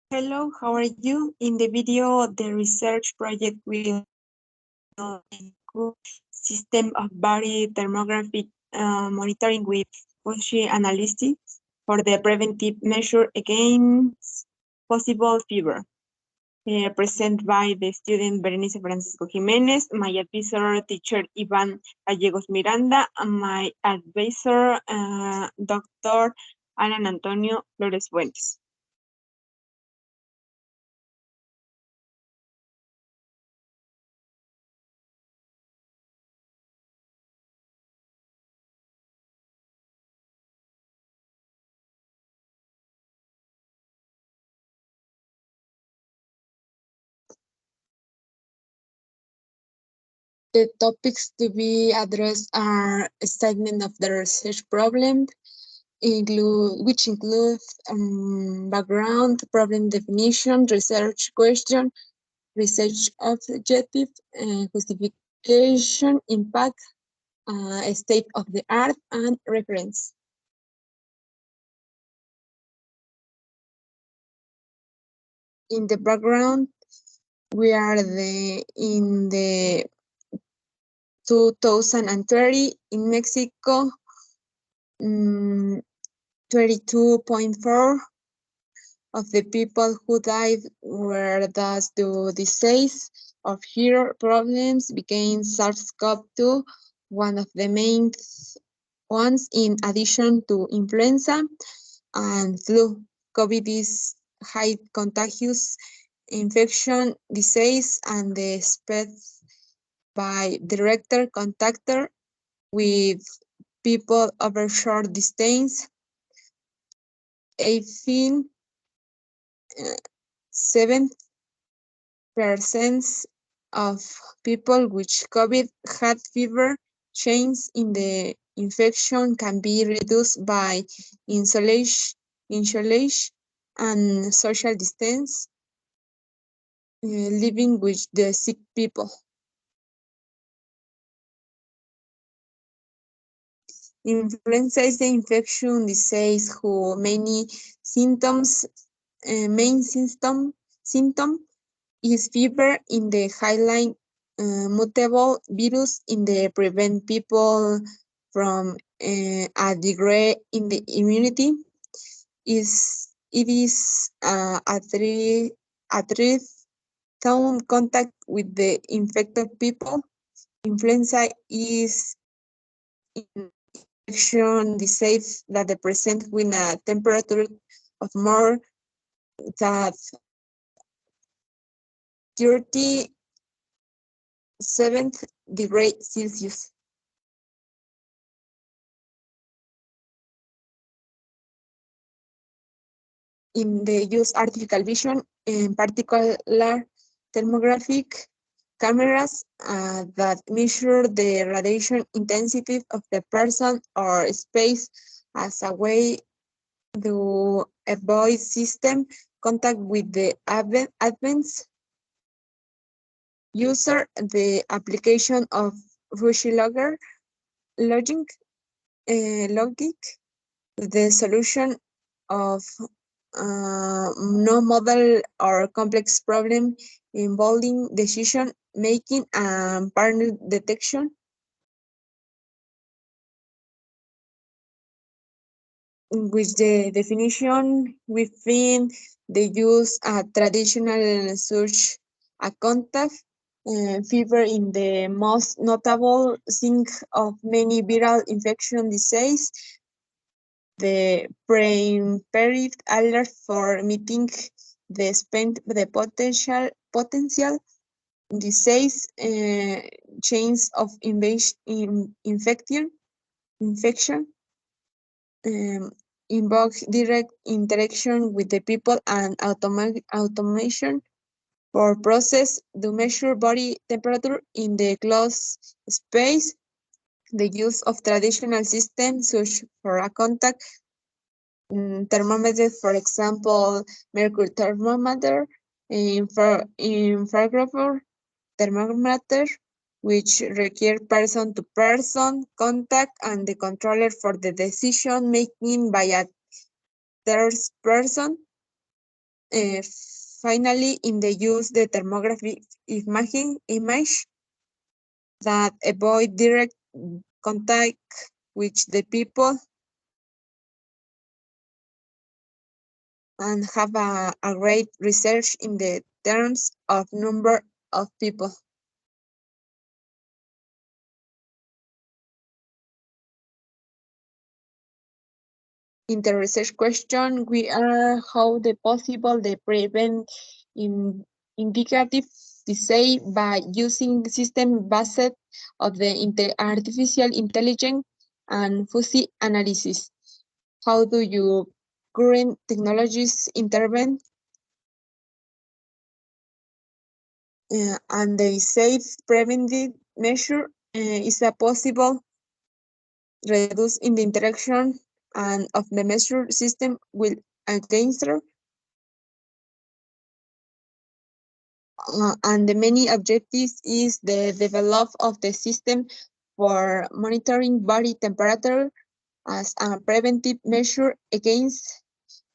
Hello, how are you? In the video, the research project will include system of body thermographic monitoring with Fauci analysis for the preventive measure against possible fever. Presented by the student Berenice Francisco Jiménez, my advisor teacher Ivan Gallegos Miranda, and my advisor Dr. Alan Antonio Flores Fuentes. The topics to be addressed are a statement of the research problem, which include background, problem definition, research question, research objective, justification, impact, state of the art, and reference. In the background, we are in the 2030 in Mexico, 22.4 of the people who died were thus the disease of heart problems became SARS-CoV-2, one of the main ones in addition to influenza and flu. COVID is high contagious infection disease and the spread by direct contact with people over short distance. 7% of people with COVID had fever. Change in the infection can be reduced by insulation and social distance, living with the sick people. Influenza is the infection disease whose main symptom is fever in the highlight mutable virus in the prevent people from a degree in the immunity. It is a threat contact with the infected people. Influenza is infection disease that present with a temperature of more than 37 degrees Celsius. In the use artificial vision, in particular thermographic cameras that measure the radiation intensity of the person or space as a way to avoid system contact with the advanced user. The application of Fauci logic, the solution of no model or complex problem involving decision making and pattern detection. With the definition within the use a traditional search a contact fever in the most notable thing of many viral infection disease. The pre-imperative alert for meeting the potential disease chains of infection invoke direct interaction with the people and automation for process to measure body temperature in the closed space. The use of traditional systems such for a contact thermometer, for example, mercury thermometer, infragraph thermometer, which require person-to-person contact and the controller for the decision making by a third person. Finally, in the use the thermographic image that avoid direct contact with the people and have a great research in the terms of number of people. In the research question, we are how the possible the prevent in indicative disease by using system based of the artificial intelligence and fuzzy analysis. How do you current technologies intervene and the safe preventive measure is a possible reduce in the interaction and of the measure system with against and the many objectives is the develop of the system for monitoring body temperature as a preventive measure against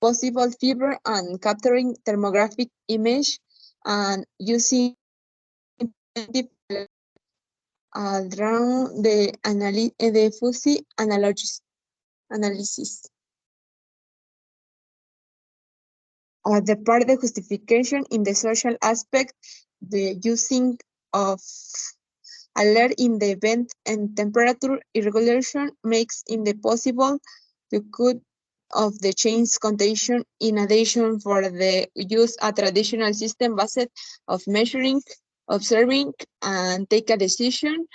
possible fever and capturing thermographic image and using around the fuzzy analysis. The part of the justification in the social aspect, the using of alert in the event and temperature irregulation makes in the possible to cut of the change condition in addition for the use a traditional system based of measuring, observing, and take a decision.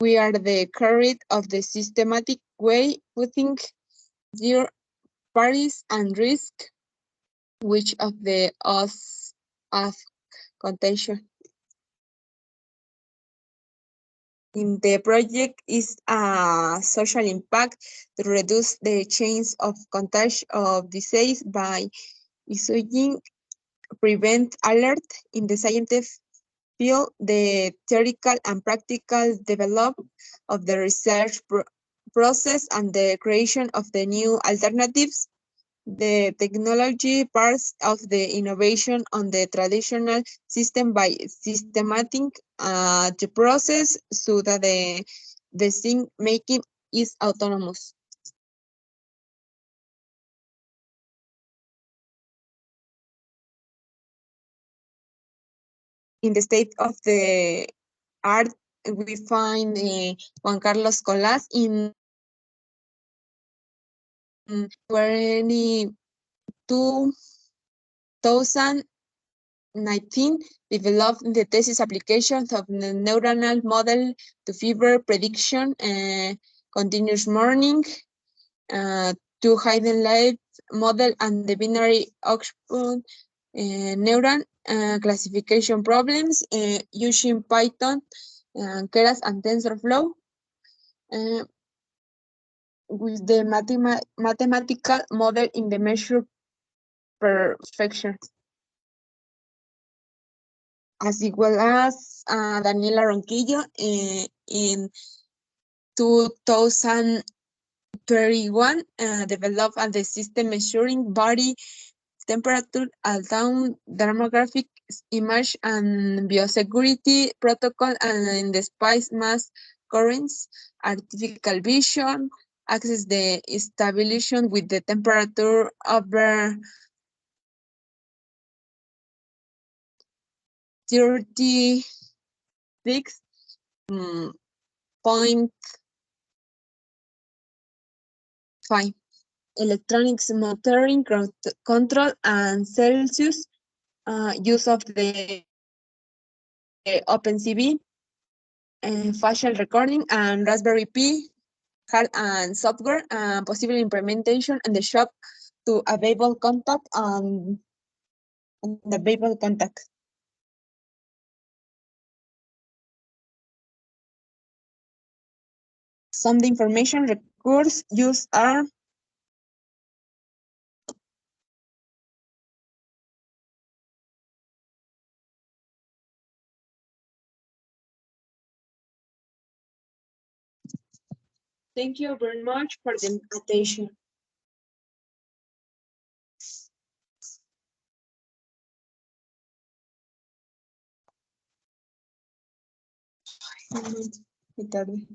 We are the current of the systematic way putting your parties and risk which of the odds of contagion. In the project is a social impact to reduce the chance of contagion of disease by issuing prevent alert in the scientific field, the theoretical and practical development of the research process and the creation of the new alternatives. The technology parts of the innovation on the traditional system by systematic the process so that the decision making is autonomous. In the state of the art, we find Juan Carlos Colas in 2019 developed the thesis applications of the neuronal model to fever prediction, continuous morning, to hidden light model and the binary output neuron classification problems using Python, Keras and TensorFlow with the mathematical model in the measure perfection. As well as Daniela Ronquillo in 2021 developed the system measuring body temperature, down thermographic image and biosecurity protocol and the spice mass currents, artificial vision, access the stabilization with the temperature over 36.5. Electronics monitoring control and Celsius use of the OpenCV facial recording and Raspberry Pi hard and software and possible implementation in the shop to available contact and the available contact. Some information recurse used are Thank you very much for the attention. Un momento, muy tarde.